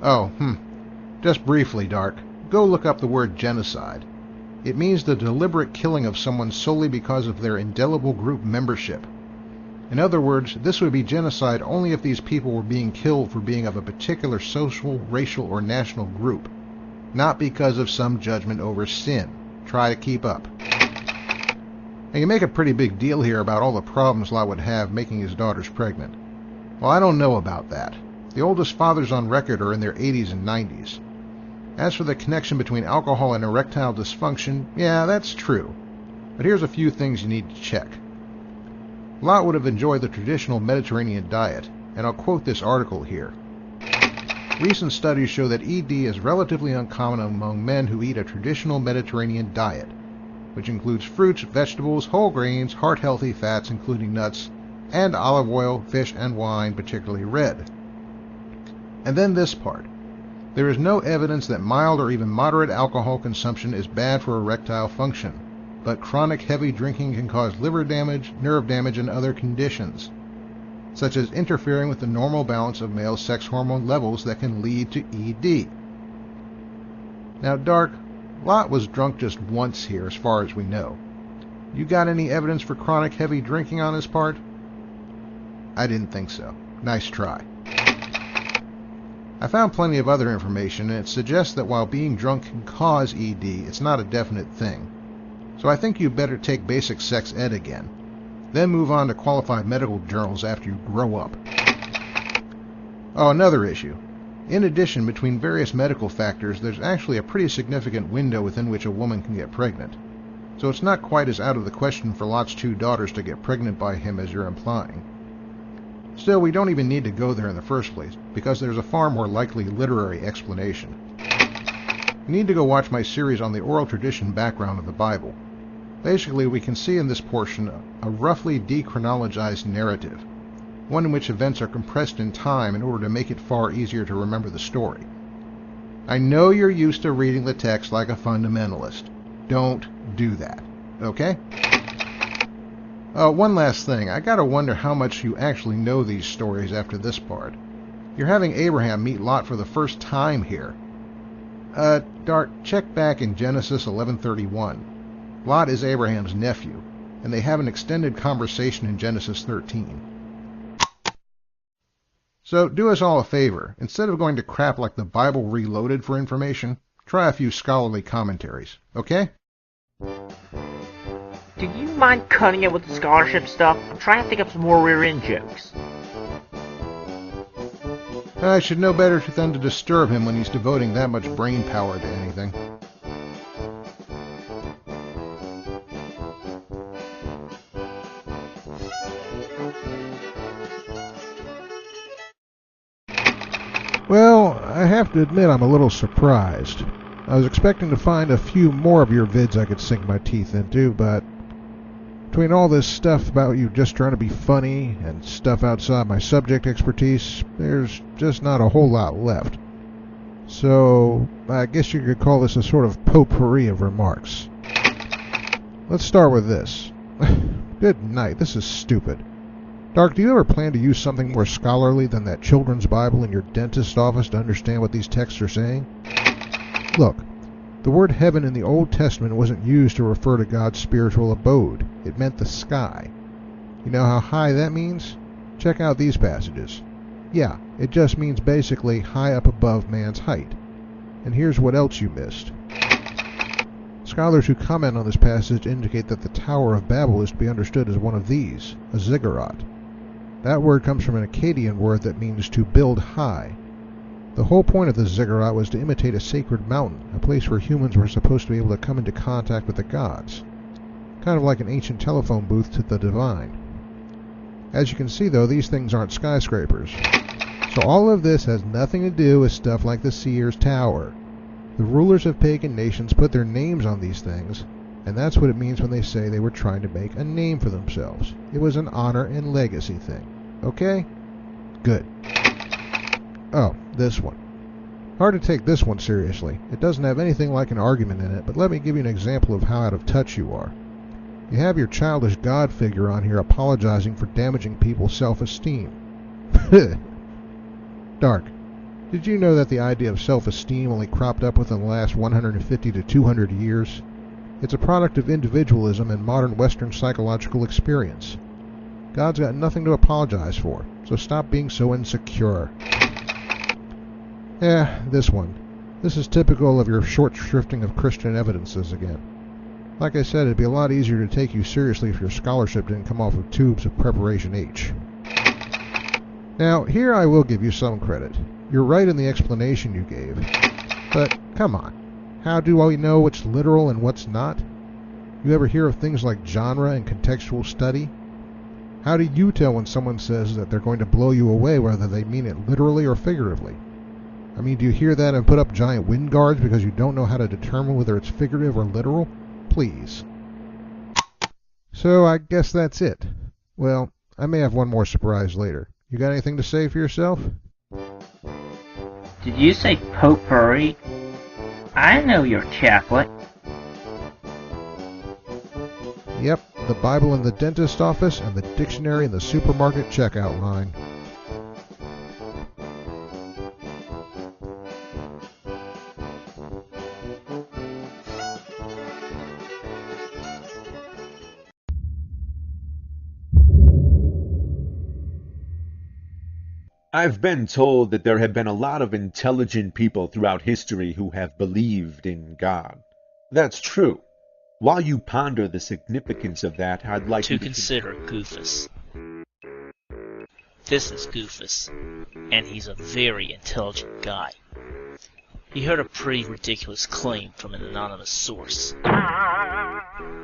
Oh, Just briefly, Dark, go look up the word genocide. It means the deliberate killing of someone solely because of their indelible group membership. In other words, this would be genocide only if these people were being killed for being of a particular social, racial, or national group, not because of some judgment over sin. Try to keep up. And you make a pretty big deal here about all the problems Lot would have making his daughters pregnant. Well, I don't know about that. The oldest fathers on record are in their 80s and 90s. As for the connection between alcohol and erectile dysfunction, yeah, that's true. But here's a few things you need to check. Lot would have enjoyed the traditional Mediterranean diet, and I'll quote this article here. Recent studies show that ED is relatively uncommon among men who eat a traditional Mediterranean diet, which includes fruits, vegetables, whole grains, heart-healthy fats including nuts, and olive oil, fish, and wine, particularly red. And then this part. There is no evidence that mild or even moderate alcohol consumption is bad for erectile function, but chronic heavy drinking can cause liver damage, nerve damage, and other conditions, such as interfering with the normal balance of male sex hormone levels that can lead to ED. Now, Dark, Lot was drunk just once here as far as we know. You got any evidence for chronic heavy drinking on his part? I didn't think so. Nice try. I found plenty of other information, and it suggests that while being drunk can cause ED, it's not a definite thing. So I think you better take basic sex ed again, then move on to qualified medical journals after you grow up. Oh, another issue. In addition, between various medical factors, there's actually a pretty significant window within which a woman can get pregnant. So it's not quite as out of the question for Lot's 2 daughters to get pregnant by him as you're implying. Still, we don't even need to go there in the first place, because there's a far more likely literary explanation. You need to go watch my series on the oral tradition background of the Bible. Basically, we can see in this portion a roughly dechronologized narrative, one in which events are compressed in time in order to make it far easier to remember the story. I know you're used to reading the text like a fundamentalist. Don't do that, okay? One last thing. I gotta wonder how much you actually know these stories after this part. You're having Abraham meet Lot for the first time here. Dark, check back in Genesis 11:31. Lot is Abraham's nephew, and they have an extended conversation in Genesis 13. So do us all a favor. Instead of going to crap like the Bible Reloaded for information, try a few scholarly commentaries, okay? Do you mind cutting it with the scholarship stuff? I'm trying to think of some more rear-end jokes. I should know better than to disturb him when he's devoting that much brain power to anything. Well, I have to admit I'm a little surprised. I was expecting to find a few more of your vids I could sink my teeth into, but between all this stuff about you just trying to be funny and stuff outside my subject expertise, there's just not a whole lot left. So, I guess you could call this a sort of potpourri of remarks. Let's start with this. Good night, this is stupid. Dark, do you ever plan to use something more scholarly than that children's Bible in your dentist's office to understand what these texts are saying? Look, the word heaven in the Old Testament wasn't used to refer to God's spiritual abode. It meant the sky. You know how high that means? Check out these passages. Yeah, it just means basically high up above man's height. And here's what else you missed. Scholars who comment on this passage indicate that the Tower of Babel is to be understood as one of these, a ziggurat. That word comes from an Akkadian word that means to build high. The whole point of the ziggurat was to imitate a sacred mountain, a place where humans were supposed to be able to come into contact with the gods. Kind of like an ancient telephone booth to the divine. As you can see though, these things aren't skyscrapers. So all of this has nothing to do with stuff like the Sears Tower. The rulers of pagan nations put their names on these things, and that's what it means when they say they were trying to make a name for themselves. It was an honor and legacy thing. Okay? Good. Oh, this one. Hard to take this one seriously. It doesn't have anything like an argument in it, but let me give you an example of how out of touch you are. You have your childish God figure on here apologizing for damaging people's self-esteem. Dark, did you know that the idea of self-esteem only cropped up within the last 150 to 200 years? It's a product of individualism and modern Western psychological experience. God's got nothing to apologize for, so stop being so insecure. This one. This is typical of your short shrifting of Christian evidences again. Like I said, it'd be a lot easier to take you seriously if your scholarship didn't come off of tubes of Preparation H. Now, here I will give you some credit. You're right in the explanation you gave. But, come on. How do we know what's literal and what's not? You ever hear of things like genre and contextual study? How do you tell when someone says that they're going to blow you away whether they mean it literally or figuratively? I mean, do you hear that and put up giant wind guards because you don't know how to determine whether it's figurative or literal? Please. So I guess that's it. Well, I may have one more surprise later. You got anything to say for yourself? Did you say potpourri? I know you're Catholic. Yep, the Bible in the dentist office and the dictionary in the supermarket checkout line. I've been told that there have been a lot of intelligent people throughout history who have believed in God. That's true. While you ponder the significance of that, I'd like to consider Goofus. This is Goofus, and he's a very intelligent guy. He heard a pretty ridiculous claim from an anonymous source.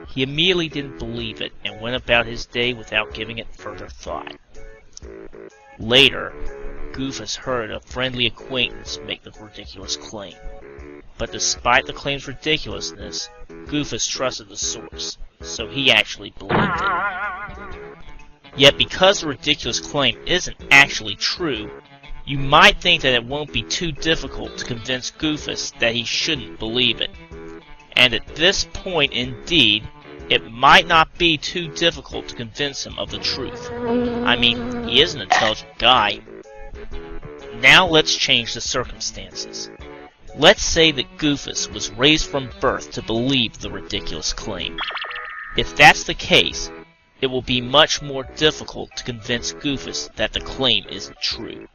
He immediately didn't believe it and went about his day without giving it further thought. Later, Goofus heard a friendly acquaintance make the ridiculous claim. But despite the claim's ridiculousness, Goofus trusted the source, so he actually believed it. Yet because the ridiculous claim isn't actually true, you might think that it won't be too difficult to convince Goofus that he shouldn't believe it. And at this point, indeed, it might not be too difficult to convince him of the truth. I mean, he is an intelligent guy. Now let's change the circumstances. Let's say that Goofus was raised from birth to believe the ridiculous claim. If that's the case, it will be much more difficult to convince Goofus that the claim isn't true.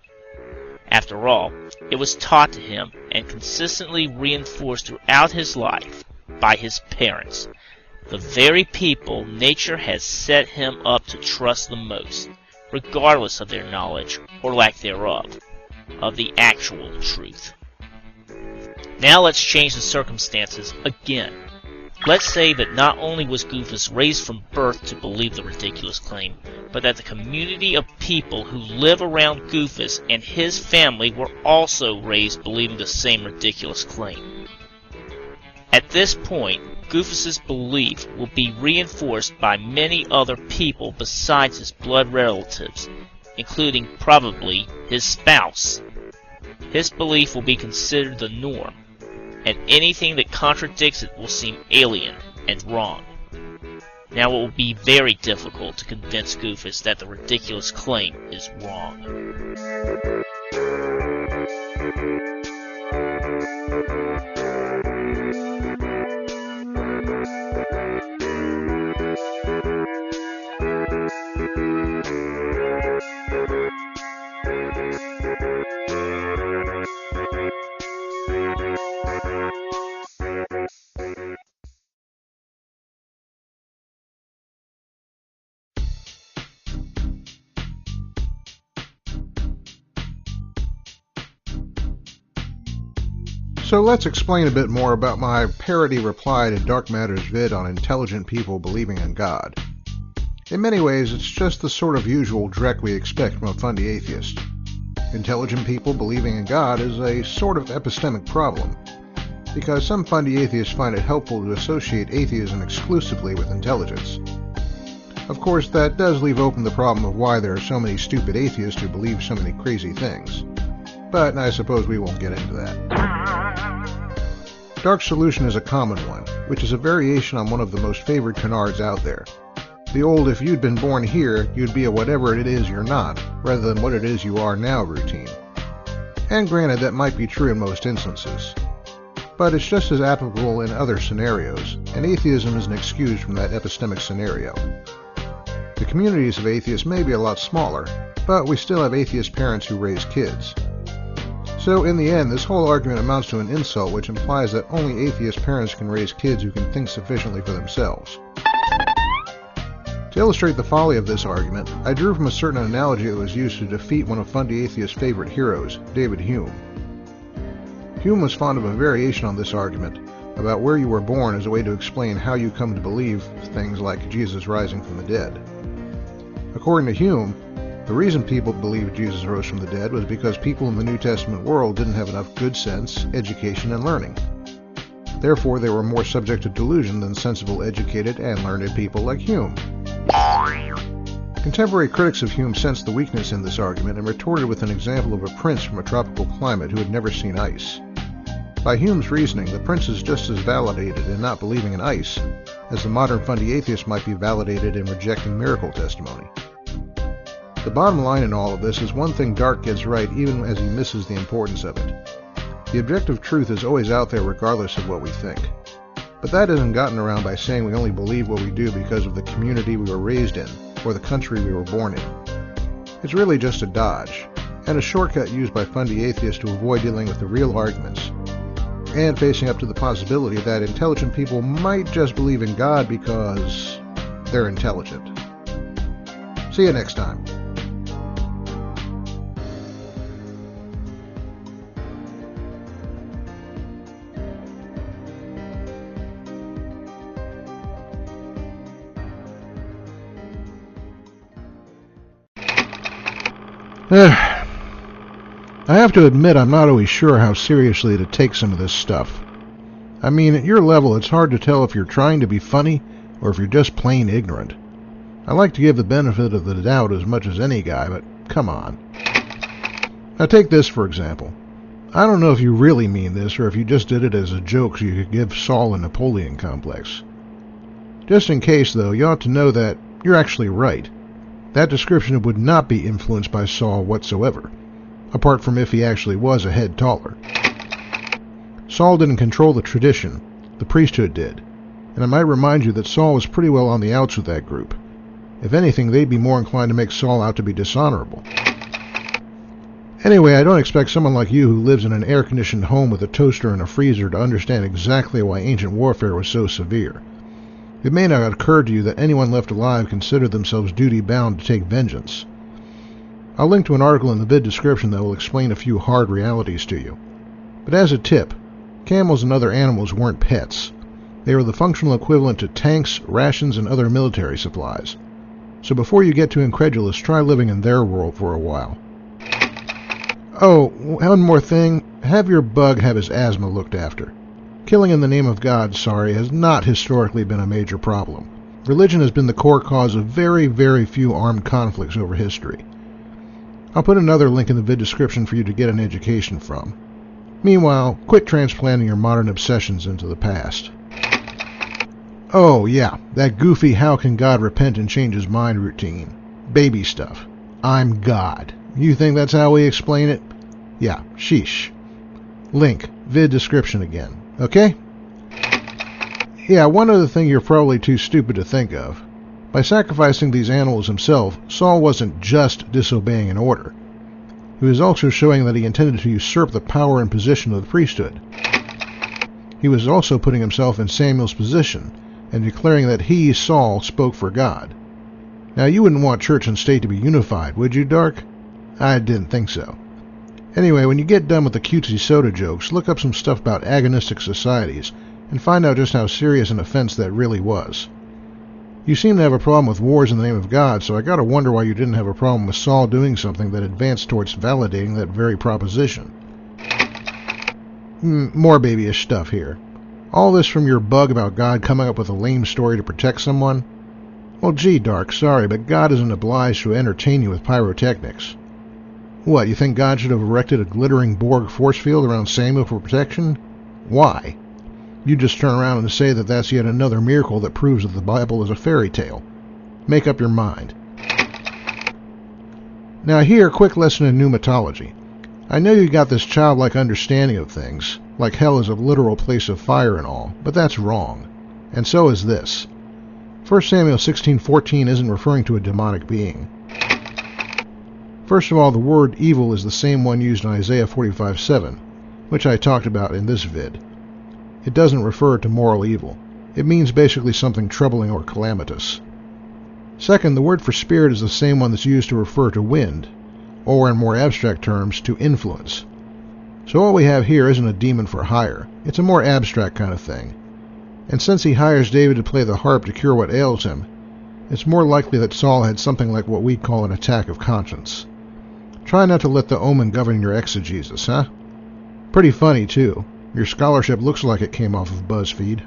After all, it was taught to him and consistently reinforced throughout his life by his parents, the very people nature has set him up to trust the most, regardless of their knowledge, or lack thereof, of the actual truth. Now let's change the circumstances again. Let's say that not only was Goofus raised from birth to believe the ridiculous claim, but that the community of people who live around Goofus and his family were also raised believing the same ridiculous claim. At this point, Goofus's belief will be reinforced by many other people besides his blood relatives, including probably his spouse. His belief will be considered the norm, and anything that contradicts it will seem alien and wrong. Now it will be very difficult to convince Goofus that the ridiculous claim is wrong. So let's explain a bit more about my parody reply to Dark Matter's vid on intelligent people believing in God. In many ways, it's just the sort of usual dreck we expect from a funny atheist. Intelligent people believing in God is a sort of epistemic problem, because some funny atheists find it helpful to associate atheism exclusively with intelligence. Of course, that does leave open the problem of why there are so many stupid atheists who believe so many crazy things. But I suppose we won't get into that. Dark solution is a common one, which is a variation on one of the most favored canards out there. The old "if you'd been born here, you'd be a whatever it is you're not, rather than what it is you are now" routine. And granted, that might be true in most instances. But it's just as applicable in other scenarios, and atheism is an excuse from that epistemic scenario. The communities of atheists may be a lot smaller, but we still have atheist parents who raise kids. So in the end, this whole argument amounts to an insult which implies that only atheist parents can raise kids who can think sufficiently for themselves. To illustrate the folly of this argument, I drew from a certain analogy that was used to defeat one of Fundy Atheist's favorite heroes, David Hume. Hume was fond of a variation on this argument, about where you were born as a way to explain how you come to believe things like Jesus rising from the dead. According to Hume, the reason people believed Jesus rose from the dead was because people in the New Testament world didn't have enough good sense, education, and learning. Therefore, they were more subject to delusion than sensible, educated, and learned people like Hume. Contemporary critics of Hume sensed the weakness in this argument and retorted with an example of a prince from a tropical climate who had never seen ice. By Hume's reasoning, the prince is just as validated in not believing in ice as the modern fundy atheist might be validated in rejecting miracle testimony. The bottom line in all of this is one thing Dark gets right even as he misses the importance of it. The objective truth is always out there regardless of what we think. But that isn't gotten around by saying we only believe what we do because of the community we were raised in, or the country we were born in. It's really just a dodge, and a shortcut used by fundy atheists to avoid dealing with the real arguments, and facing up to the possibility that intelligent people might just believe in God because they're intelligent. See you next time. I have to admit I'm not always sure how seriously to take some of this stuff. I mean, at your level it's hard to tell if you're trying to be funny or if you're just plain ignorant. I like to give the benefit of the doubt as much as any guy, but come on. Now take this for example. I don't know if you really mean this or if you just did it as a joke so you could give Saul a Napoleon complex. Just in case though, you ought to know that you're actually right. That description would not be influenced by Saul whatsoever, apart from if he actually was a head taller. Saul didn't control the tradition, the priesthood did, and I might remind you that Saul was pretty well on the outs with that group. If anything, they'd be more inclined to make Saul out to be dishonorable. Anyway, I don't expect someone like you who lives in an air-conditioned home with a toaster and a freezer to understand exactly why ancient warfare was so severe. It may not occur to you that anyone left alive considered themselves duty-bound to take vengeance. I'll link to an article in the vid description that will explain a few hard realities to you. But as a tip, camels and other animals weren't pets. They were the functional equivalent to tanks, rations, and other military supplies. So before you get too incredulous, try living in their world for a while. Oh, one more thing. Have your bug have his asthma looked after. Killing in the name of God, has not historically been a major problem. Religion has been the core cause of very, very few armed conflicts over history. I'll put another link in the vid description for you to get an education from. Meanwhile, quit transplanting your modern obsessions into the past. Oh yeah, that goofy how can God repent and change his mind routine. Baby stuff. I'm God. You think that's how we explain it? Yeah, sheesh. Link, vid description again. Okay? Yeah, one other thing you're probably too stupid to think of. By sacrificing these animals himself, Saul wasn't just disobeying an order. He was also showing that he intended to usurp the power and position of the priesthood. He was also putting himself in Samuel's position and declaring that he, Saul, spoke for God. Now, you wouldn't want church and state to be unified, would you, Dark? I didn't think so. Anyway, when you get done with the cutesy soda jokes, look up some stuff about agonistic societies and find out just how serious an offense that really was. You seem to have a problem with wars in the name of God, so I gotta wonder why you didn't have a problem with Saul doing something that advanced towards validating that very proposition. More babyish stuff here. All this from your bug about God coming up with a lame story to protect someone? Well, gee, Dark, sorry, but God isn't obliged to entertain you with pyrotechnics. What, you think God should have erected a glittering Borg force field around Samuel for protection? Why? You just turn around and say that that's yet another miracle that proves that the Bible is a fairy tale. Make up your mind. Now here, quick lesson in pneumatology. I know you got this childlike understanding of things, like hell is a literal place of fire and all, but that's wrong. And so is this. 1 Samuel 16:14 isn't referring to a demonic being. First of all, the word evil is the same one used in Isaiah 45:7, which I talked about in this vid. It doesn't refer to moral evil. It means basically something troubling or calamitous. Second, the word for spirit is the same one that's used to refer to wind, or in more abstract terms, to influence. So what we have here isn't a demon for hire. It's a more abstract kind of thing. And since he hires David to play the harp to cure what ails him, it's more likely that Saul had something like what we call an attack of conscience. Try not to let the omen govern your exegesis, huh? Pretty funny, too. Your scholarship looks like it came off of BuzzFeed.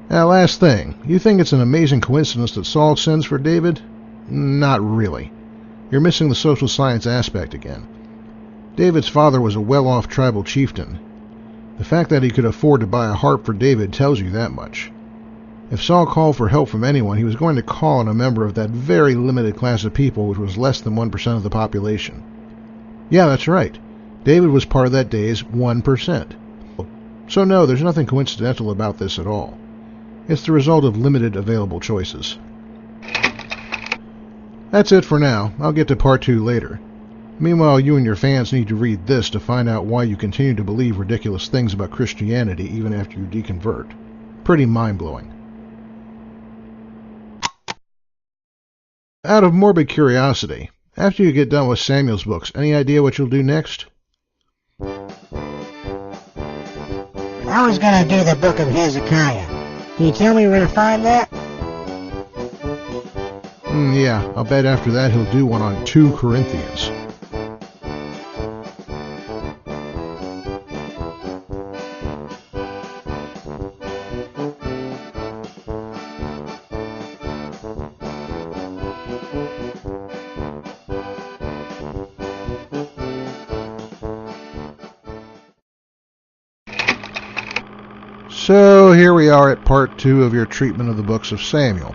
Now, last thing. You think it's an amazing coincidence that Saul sends for David? Not really. You're missing the social science aspect again. David's father was a well-off tribal chieftain. The fact that he could afford to buy a harp for David tells you that much. If Saul called for help from anyone, he was going to call on a member of that very limited class of people which was less than 1% of the population. Yeah, that's right. David was part of that day's 1%. So no, there's nothing coincidental about this at all. It's the result of limited available choices. That's it for now. I'll get to part 2 later. Meanwhile, you and your fans need to read this to find out why you continue to believe ridiculous things about Christianity even after you deconvert. Pretty mind-blowing. Out of morbid curiosity, after you get done with Samuel's books, any idea what you'll do next? I was going to do the Book of Hezekiah. Can you tell me where to find that? Yeah, I'll bet after that he'll do one on 2 Corinthians. So here we are at part 2 of your treatment of the books of Samuel.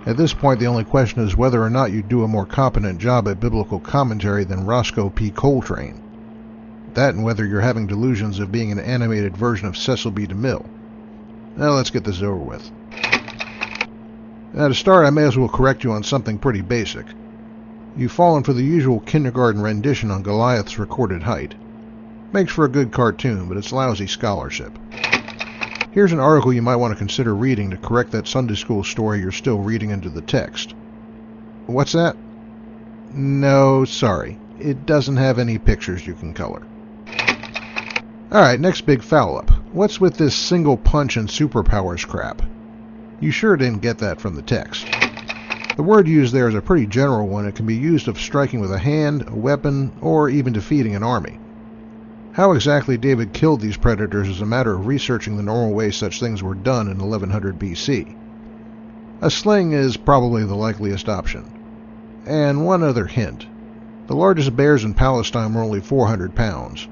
At this point, the only question is whether or not you do a more competent job at biblical commentary than Roscoe P. Coltrane. That and whether you're having delusions of being an animated version of Cecil B. DeMille. Now let's get this over with. Now to start, I may as well correct you on something pretty basic. You've fallen for the usual kindergarten rendition on Goliath's recorded height. Makes for a good cartoon, but it's lousy scholarship. Here's an article you might want to consider reading to correct that Sunday school story you're still reading into the text. What's that? No, sorry. It doesn't have any pictures you can color. Alright, next big foul-up. What's with this single punch and superpowers crap? You sure didn't get that from the text. The word used there is a pretty general one. It can be used of striking with a hand, a weapon, or even defeating an army. How exactly David killed these predators is a matter of researching the normal way such things were done in 1100 BC. A sling is probably the likeliest option. And one other hint. The largest bears in Palestine were only 400 pounds.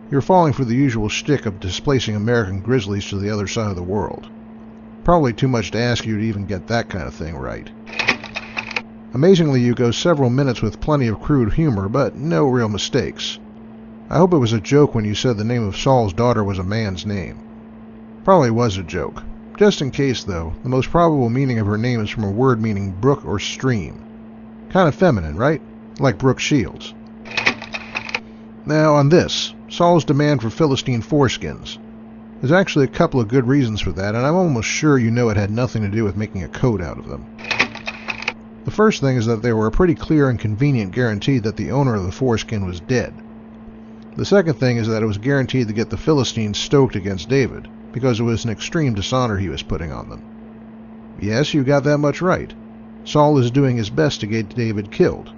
You're falling for the usual shtick of displacing American grizzlies to the other side of the world. Probably too much to ask you to even get that kind of thing right. Amazingly, you go several minutes with plenty of crude humor, but no real mistakes. I hope it was a joke when you said the name of Saul's daughter was a man's name. Probably was a joke. Just in case, though, the most probable meaning of her name is from a word meaning brook or stream. Kind of feminine, right? Like Brooke Shields. Now on this, Saul's demand for Philistine foreskins. There's actually a couple of good reasons for that, and I'm almost sure you know it had nothing to do with making a coat out of them. The first thing is that they were a pretty clear and convenient guarantee that the owner of the foreskin was dead. The second thing is that it was guaranteed to get the Philistines stoked against David, because it was an extreme dishonor he was putting on them. Yes, you got that much right. Saul is doing his best to get David killed.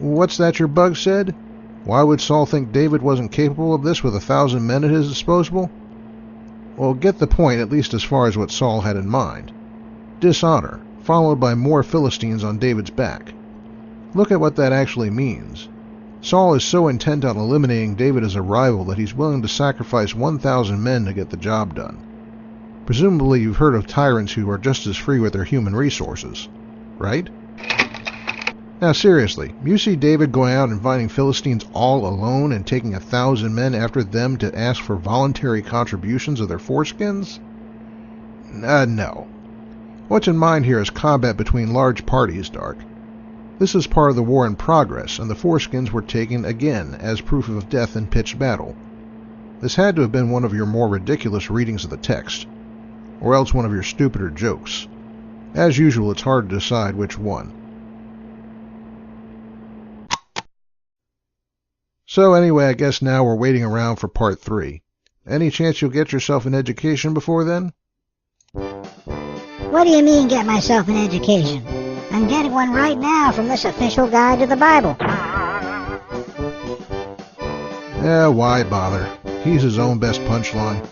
What's that your bug said? Why would Saul think David wasn't capable of this with 1,000 men at his disposal? Well, get the point, at least as far as what Saul had in mind. Dishonor, followed by more Philistines on David's back. Look at what that actually means. Saul is so intent on eliminating David as a rival that he's willing to sacrifice 1,000 men to get the job done. Presumably you've heard of tyrants who are just as free with their human resources, right? Now seriously, you see David going out and fighting Philistines all alone and taking 1,000 men after them to ask for voluntary contributions of their foreskins? No. What's in mind here is combat between large parties, Dark. This is part of the war in progress, and the foreskins were taken again as proof of death in pitched battle. This had to have been one of your more ridiculous readings of the text, or else one of your stupider jokes. As usual, it's hard to decide which one. So anyway, I guess now we're waiting around for part 3. Any chance you'll get yourself an education before then? What do you mean, get myself an education? I'm getting one right now from this official guide to the Bible. Why bother? He's his own best punchline.